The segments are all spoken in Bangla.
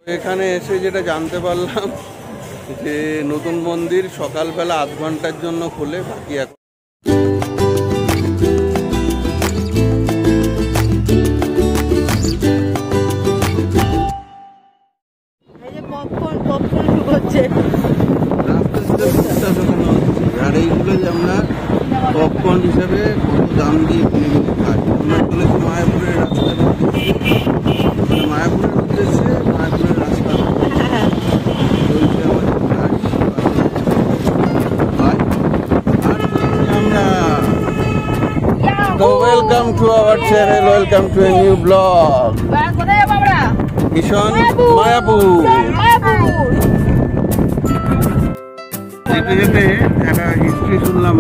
এখানে এসে যেটা জানতে পারলাম যে নতুন মন্দির সকালবেলা আধ ঘন্টার জন্য খোলে, বাকি এখন আর এইগুলো যে আমরা পপকর্ন হিসাবে কত দাম দিয়ে কিনে কিনে খাই। আমরা চলেছি মায়াপুরের রাস্তার উদ্দেশ্যে, মায়াপুরের উদ্দেশ্যে মায়াপুরের রাস্তা চলছে আমাদের গাড়ি। আমরা তো welcome to our channel, welcome to a new blog mission Mayapur. যেতে যেতে একটা হিস্ট্রি শুনলাম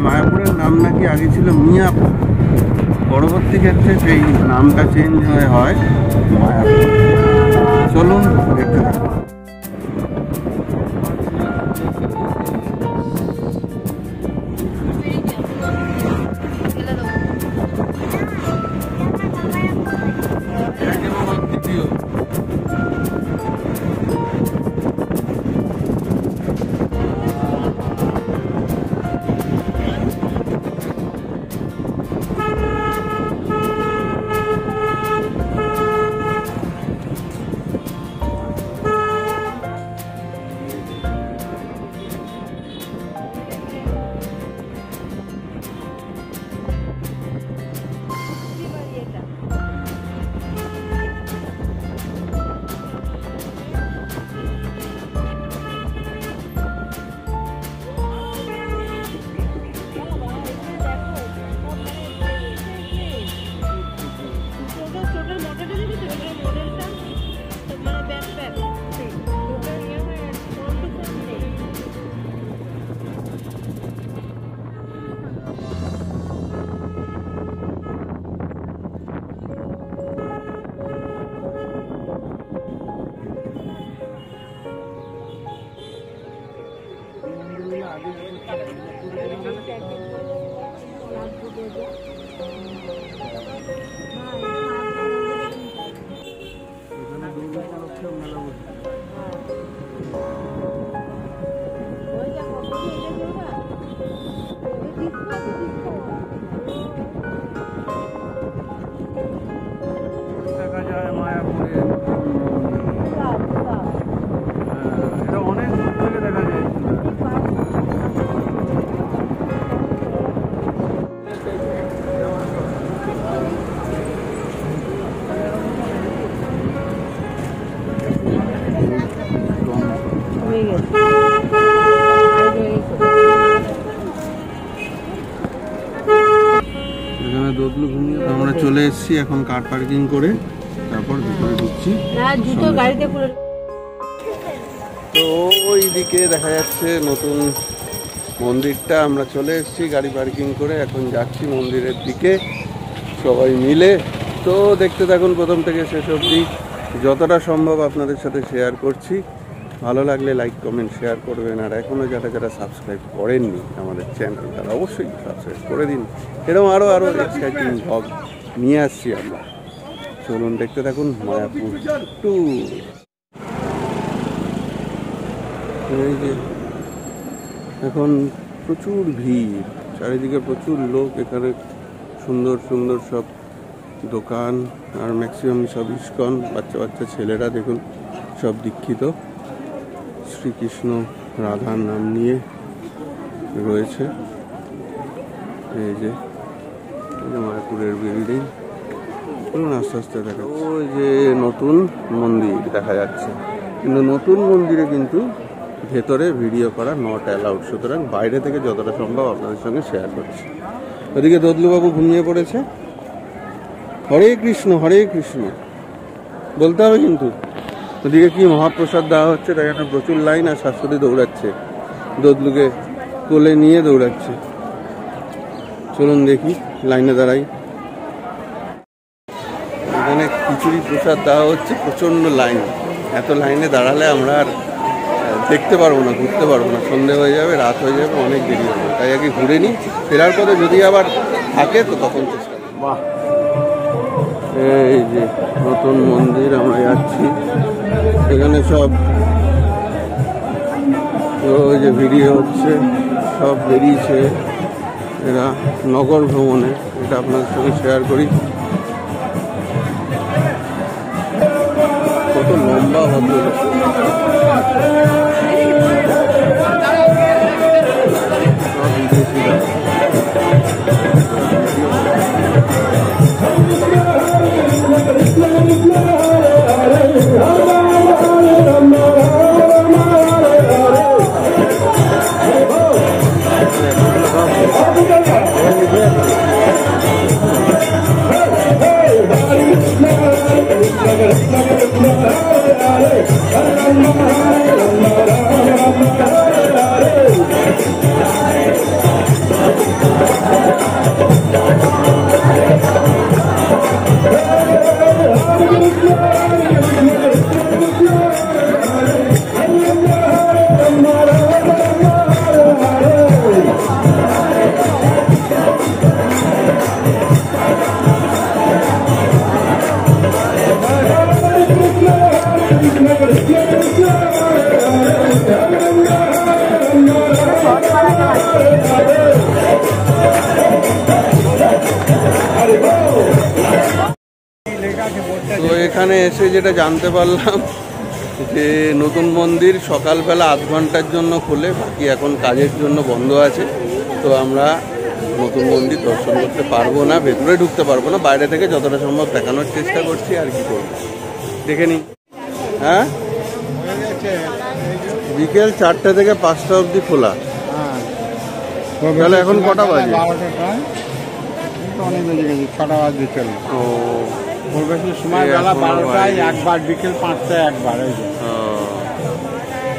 মায়াপুরের নাম নাকি আগে ছিল মিয়াপুর, পরবর্তী ক্ষেত্রে সেই নামটা চেঞ্জ হয় মায়াপুর। চলুন দেখতে থাকুন। আমরা চলে এসেছি এখন কার পার্কিং করে, তারপর ভিতরে ঢুকছি। তো ওইদিকে দেখা যাচ্ছে নতুন মন্দিরটা। আমরা চলে এসেছি গাড়ি পার্কিং করে, এখন যাচ্ছি মন্দিরের দিকে সবাই মিলে। তো দেখতে থাকুন প্রথম থেকে শেষ অবধি, যতটা সম্ভব আপনাদের সাথে শেয়ার করছি। ভালো লাগলে লাইক কমেন্ট শেয়ার করবেন, আর এখনও যারা সাবস্ক্রাইব করেননি আমাদের চ্যানেল তারা অবশ্যই সাবস্ক্রাইব করে দিন। এরকম আরও এক্সাইটিং ব্লগ নিয়ে আসছি আমরা। চলুন দেখতে থাকুন মায়াপুর টু। এই যে এখন প্রচুর ভিড়, চারিদিকে প্রচুর লোক। এখানে সুন্দর সুন্দর সব দোকান, আর ম্যাক্সিমাম সব ইস্কন বাচ্চা ছেলেরা দেখুন সব দীক্ষিত, শ্রীকৃষ্ণ রাধার নাম নিয়ে রয়েছে। এই যে মায়াপুরের বিল্ডিং, আস্তে আস্তে দেখা যাচ্ছে। ওই যে নতুন মন্দির দেখা যাচ্ছে, কিন্তু নতুন মন্দিরে কিন্তু ভেতরে ভিডিও করা নট অ্যালাউড, সুতরাং বাইরে থেকে যতটা সম্ভব আপনাদের সঙ্গে শেয়ার করছি। ওদিকে দদলুবাবু ঘুমিয়ে পড়েছে। হরে কৃষ্ণ বলতে হবে কিন্তু। ওদিকে কি মহাপ্রসাদ দেওয়া হচ্ছে, তাই এখানে প্রচুর লাইন, আর শাশুড়ি দৌড়াচ্ছে, দদলুকে কোলে নিয়ে দৌড়াচ্ছে। চলুন দেখি, লাইনে দাঁড়াই। এখানে খিচুড়ি প্রসাদ দেওয়া হচ্ছে, প্রচণ্ড লাইন। এত লাইনে দাঁড়ালে আমরা আর দেখতে পারবো না, ঘুরতে পারবো না, সন্ধে হয়ে যাবে, রাত হয়ে যাবে, অনেক দেরি হবে। তাই আগে ঘুরে নিই, ফেরার পথে যদি আবার থাকে তো তখন চেষ্টা করব। বাহ, এই যে নতুন মন্দির আমরা যাচ্ছি। এখানে সব ওই যে ভিডিও হচ্ছে, সব বেরিয়েছে এরা নগর ভ্রমণে, এটা আপনাদের সঙ্গে শেয়ার করি। কত লম্বা ভদ্রলোক, সব বিদেশিরা। তো এখানে এসে যেটা জানতে পারলাম যে নতুন মন্দির সকালবেলা আধ ঘন্টার জন্য খোলে, বাকি এখন কাজের জন্য বন্ধ আছে। তো আমরা নতুন মন্দির দর্শন করতে পারবো না, ভেতরে ঢুকতে পারবো না, বাইরে থেকে যতটা সম্ভব দেখানোর চেষ্টা করছি। আর কি করবো, দেখে নিই। হ্যাঁ, বিকেল 4টে থেকে 5টা অবধি খোলা। তাহলে এখন কটা বাজে? 6টা বাজে চলে। ও, সময় বেলা 12টায় একবার, বিকেল 5টায় একবার।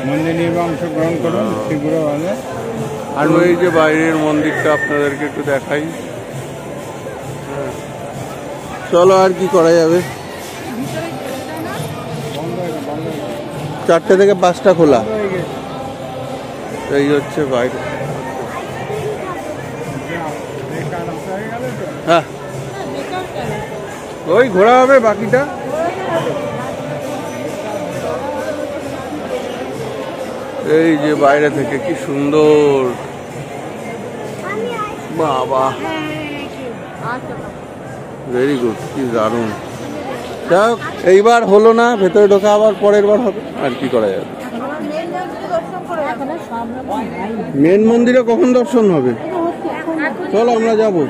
মন্দির নির্মাণ অংশগ্রহণ করুন শীঘ্র বলে। আর ওই যে বাইরের মন্দিরটা আপনাদেরকে একটু দেখাই। চলো, আর কি করা যাবে। 4টে থেকে 5টা খোলা। এই হচ্ছে বাইরে। হ্যাঁ, ওই ঘোরা হবে বাকিটা। এই যে বাইরে থেকে কি সুন্দর, বাবা, ভেরি গুড, কি দারুণ। যাক, এইবার হলো না, ভেতরে ঢোকা আবার পরের বার হবে। আর কি করা যাবে। মেন মন্দিরে কখন দর্শন হবে? চলো আমরা যাবো।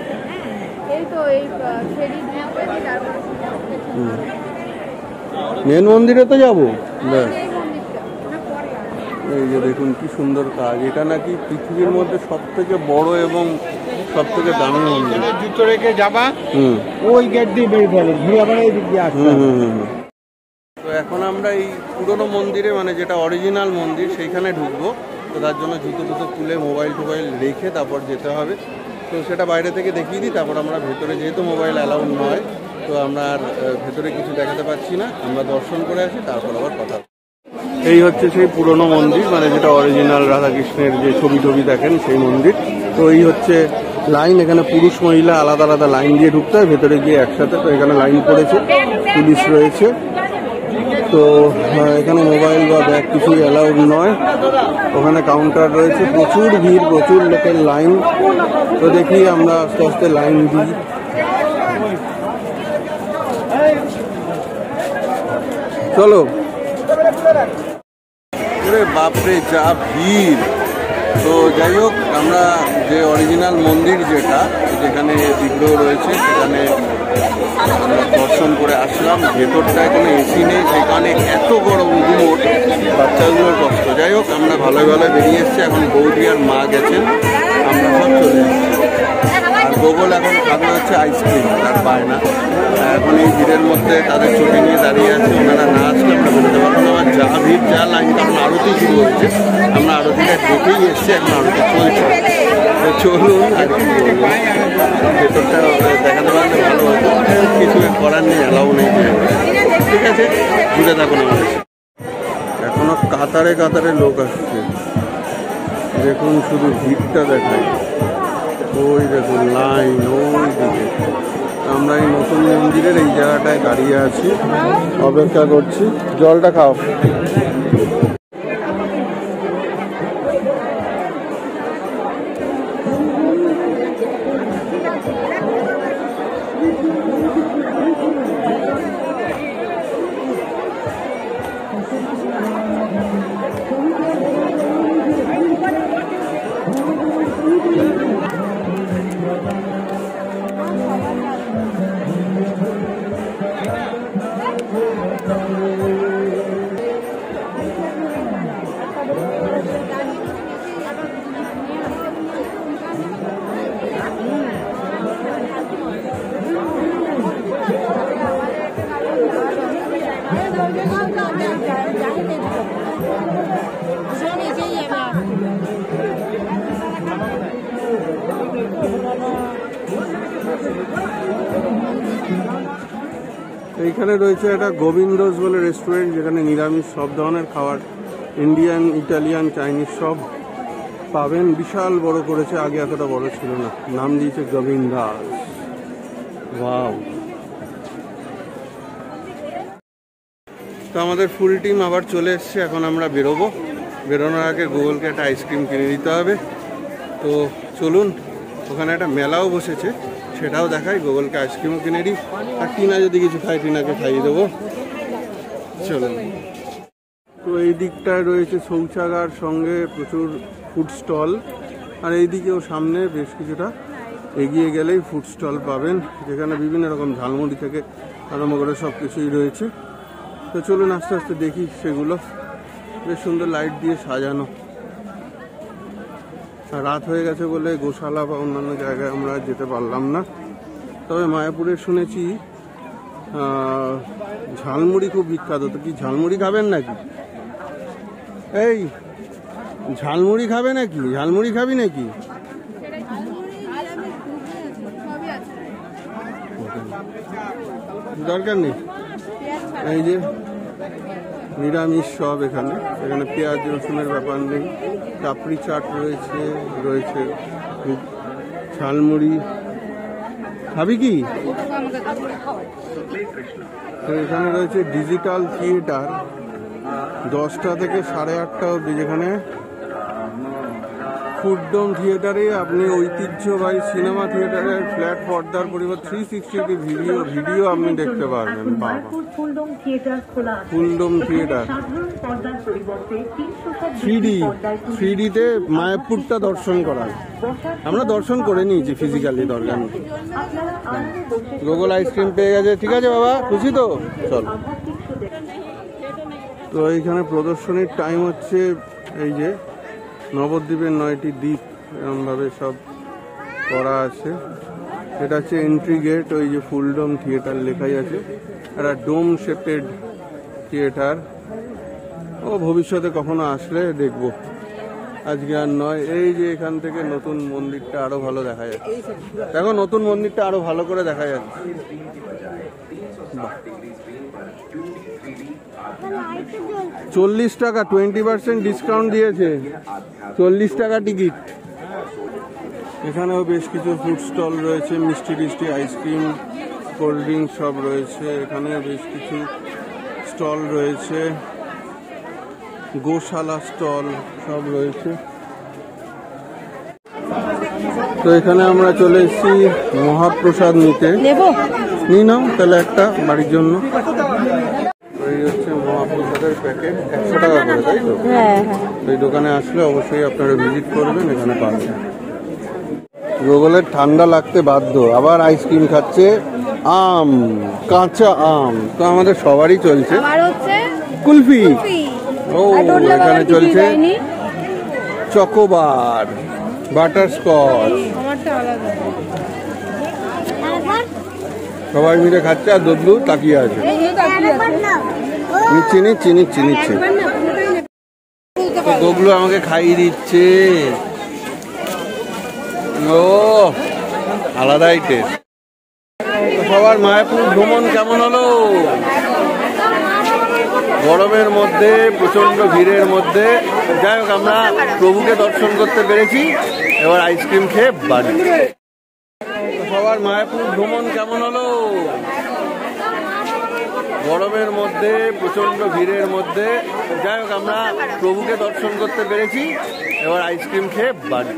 মেন মন্দিরে তো যাবো। এই যে দেখুন কি সুন্দর কাজ। এটা নাকি পৃথিবীর মধ্যে সব থেকে বড় এবং সব থেকে দামি মন্দির। জুতো রেখে যাবা, ওই গেট দিয়ে বেরিয়ে যাবে, ঘুরে আবার এই দিক দিয়ে আসবে। তো এখন আমরা এই পুরনো মন্দিরে, মানে যেটা অরিজিনাল মন্দির, সেইখানে ঢুকবো। তো তার জন্য জুতো খুলে মোবাইল টোবাইল রেখে তারপর যেতে হবে। তো সেটা বাইরে থেকে দেখিয়ে দিই, তারপর আমরা ভেতরে, যেহেতু মোবাইল অ্যালাউড নয়, তো আমরা আর ভেতরে কিছু দেখাতে পারছি না। আমরা দর্শন করে আসি, তারপর আবার কথা। এই হচ্ছে সেই পুরনো মন্দির, মানে যেটা অরিজিনাল রাধাকৃষ্ণের যে ছবি দেখেন সেই মন্দির। তো এই হচ্ছে লাইন, এখানে পুরুষ মহিলা আলাদা আলাদা লাইন দিয়ে ঢুকতে হয়, ভেতরে গিয়ে একসাথে। তো এখানে লাইন পড়েছে, পুলিশ রয়েছে। তো এখানে মোবাইল বা ব্যাগ কিছুই অ্যালাউড নয়। ওখানে কাউন্টার রয়েছে, প্রচুর ভিড়, প্রচুর লোকের লাইন। তো দেখি আমরা আস্তে আস্তে লাইন দিই। চলো, বাপরে যা ভিড়। তো যাই হোক, আমরা যে অরিজিনাল মন্দির যেখানে বিগ্রহ রয়েছে, সেখানে আমরা দর্শন করে আসলাম। ভেতরটায় কোনো এসি নেই, সেখানে এত গরম গুমোট, বাচ্চাগুলোর কষ্ট। যাই হোক, আমরা ভালোই বেরিয়ে এসেছি। এখন বৌদি আর মা গেছেন, আমরা সব চলে এসেছি। আর গোগল এখন খাবে হচ্ছে আইসক্রিম, তার পায় না। এখন এই ভিড়ের মধ্যে তাদের ছুটি নিয়ে দাঁড়িয়ে আছে। ওনারা না আসলে আমরা বেরোতে পারবো না। আবার যা ভিড়, যা লাইন, কারণ আরতি শুরু হচ্ছে। আমরা আরতিটা দেখেই এসেছি, এখন আরতি চলছে। তো চলুন, আর কি বলবো, ভেতরটা দেখাতে পারলে ভালো হতো। কিছু করার নেই, অ্যালাউ নেই। ঠিক আছে, ঘুরে থাকুন আমাদের। এখনো কাতারে কাতারে লোক আসছে, দেখুন শুধু ভিড়টা দেখায়। ওই দেখুন লাইন, ওই দিকে আমরা এই নতুন মন্দিরের এই জায়গাটায় দাঁড়িয়ে আছি, অপেক্ষা করছি। জলটা খাও। এইখানে রয়েছে একটা গোবিন্দস বলে রেস্টুরেন্ট, যেখানে নিরামিষ সব ধরনের খাবার, ইন্ডিয়ান, ইটালিয়ান, চাইনিজ সব পাবেন। বিশাল বড় করেছে, আগে এতটা বড় ছিল না। নাম দিয়েছে গোবিন্দাস। ওয়াও। তো আমাদের ফুল টিম আবার চলে এসছে, এখন আমরা বেরোবো। বেরোনোর আগে গুগলকে একটা আইসক্রিম কিনে দিতে হবে। তো চলুন, ওখানে একটা মেলাও বসেছে, সেটাও দেখাই। গুগলকে আইসক্রিমও কিনে দিই, আর টিনা যদি কিছু খাই টিনাকে খাইয়ে দেবো। চলুন। তো এই দিকটায় রয়েছে শৌচাগার, সঙ্গে প্রচুর ফুড স্টল। আর এইদিকেও সামনে বেশ কিছুটা এগিয়ে গেলেই ফুড স্টল পাবেন, যেখানে বিভিন্ন রকম ঝালমুড়ি থেকে আরম্ভ করে সব কিছুই রয়েছে। তো চলুন আস্তে আস্তে দেখি সেগুলো। বেশ সুন্দর লাইট দিয়ে সাজানো। রাত হয়ে গেছে বলে গোশালা বা অন্যান্য জায়গায় আমরা যেতে পারলাম না। তবে মায়াপুরে শুনেছি ঝালমুড়ি খুব বিখ্যাত। তো কি ঝালমুড়ি খাবেন নাকি? এই ঝালমুড়ি খাবে নাকি? ঝালমুড়ি খাবি নাকি? দরকার নেই। এই যে নিরামিষ সব এখানে, এখানে পেঁয়াজ রসুনের ব্যাপার নেই। কাপড়ি চাট রয়েছে, রয়েছে ঝালমুড়ি। খাবি কি? তো এখানে রয়েছে ডিজিটাল থিয়েটার 10টা থেকে 8:30 অবধি, যেখানে ফুডডোম থিয়েটারে আপনি ঐতিহ্যবাহী সিনেমা থিয়েটারের ফ্ল্যাট পর্দার পরিবর্তে 360 ভিডিও আপনি দেখতে পারবেন। ফুলডোম থিয়েটার 3D-তে মায়াপুরটা দর্শন করা। আমরা দর্শন করে নিয়েছি ফিজিক্যালি, দরকার নেই। গুগল আইসক্রিম পেয়ে গেছে। ঠিক আছে বাবা, খুশি তো? চল। তো এইখানে প্রদর্শনীর টাইম হচ্ছে এই যে নবদ্বীপের 9টি দ্বীপ, এরমভাবে সব করা আছে। এটা হচ্ছে এন্ট্রি গেট। ওই যে ফুলডোম থিয়েটার লেখাই আছে, একটা ডোম শেপেড থিয়েটার। ও ভবিষ্যতে কখনো আসলে দেখবো, আজকে আর নয়। এই যে এখান থেকে নতুন মন্দিরটা আরো ভালো দেখা যাচ্ছে। দেখো, নতুন মন্দিরটা আরো ভালো করে দেখা যাচ্ছে। 40 টাকা 20% ডিসকাউন্ট দিয়েছে। 40 টাকা টিকিট। এখানেও বেশ কিছু ফুড স্টল রয়েছে, মিষ্টি টিষ্টি, আইসক্রিম, কোল্ড ড্রিঙ্ক সব রয়েছে। এখানেও বেশ কিছু স্টল রয়েছে, গোশালা স্টল সব রয়েছে। তো এখানে আমরা চলে এসেছি মহাপ্রসাদ নিতে। নিয়ে নাও তাহলে একটা বাড়ির জন্য। এই হচ্ছে মহাপ্রসাদের প্যাকেট, 100 টাকা করে, তাই তো? এই দোকানে আসলে অবশ্যই আপনারা ভিজিট করবেন, এখানে পাবেন। গুগলের ঠান্ডা লাগতে বাধ্য, আবার আইসক্রিম খাচ্ছে। আম, কাঁচা আম তো আমাদের সবারই চলছে। কুলফি। ও, এখানে চলছে চকোবার, বাটারস্কচ। সবাই মিলে খাচ্ছে, আর দদ্দু তাকিয়ে আছে। নিচ্ছে নিচ্ছে নিচ্ছে নিচ্ছে। গোগুলো আমাকে খাইয়ে দিচ্ছে। ও, আলাদাই টেস্ট। সবার মায়াপুর ভ্রমণ কেমন হলো? গরমের মধ্যে, প্রচন্ড ভিড়ের মধ্যে, যাই হোক আমরা প্রভুকে দর্শন করতে পেরেছি। এবার আইসক্রিম খেয়ে বাড়ি। সবার মায়াপুর ভ্রমণ কেমন হলো? গরমের মধ্যে প্রচন্ড ভিড়ের মধ্যে যাই হোক আমরা প্রভুকে দর্শন করতে পেরেছি। এবার আইসক্রিম খেয়ে বাড়ি।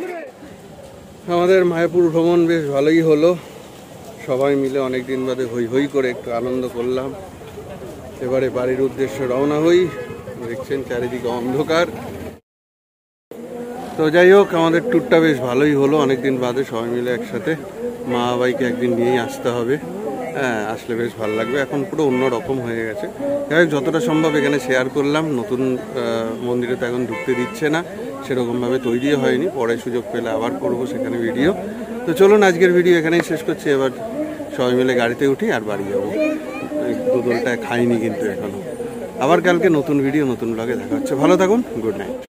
আমাদের মায়াপুর ভ্রমণ বেশ ভালোই হলো, সবাই মিলে অনেক দিন বাদে হই হই করে একটু আনন্দ করলাম। এবারে বাড়ির উদ্দেশ্যে রওনা হই। দেখছেন চারিদিকে অন্ধকার। তো যাই হোক আমাদের ট্যুরটা বেশ ভালোই হলো, অনেকদিন বাদে সবাই মিলে একসাথে। মা বাবাইকে একদিন নিয়েই আসতে হবে, হ্যাঁ আসলে বেশ ভালো লাগবে। এখন পুরো অন্য রকম হয়ে গেছে। যাই হোক যতটা সম্ভব এখানে শেয়ার করলাম। নতুন মন্দিরে তো এখন ঢুকতে দিচ্ছে না, সেরকমভাবে তৈরিও হয়নি, পরে সুযোগ পেলে আবার করব সেখানে ভিডিও। তো চলুন আজকের ভিডিও এখানেই শেষ করছি। এবার সবাই মিলে গাড়িতে উঠি আর বাড়ি যাবো। দুদলটা খাইনি কিন্তু এখনো। আবার কালকে নতুন ভিডিও নতুন ব্লগে দেখা হচ্ছে। ভালো থাকুন, গুড নাইট।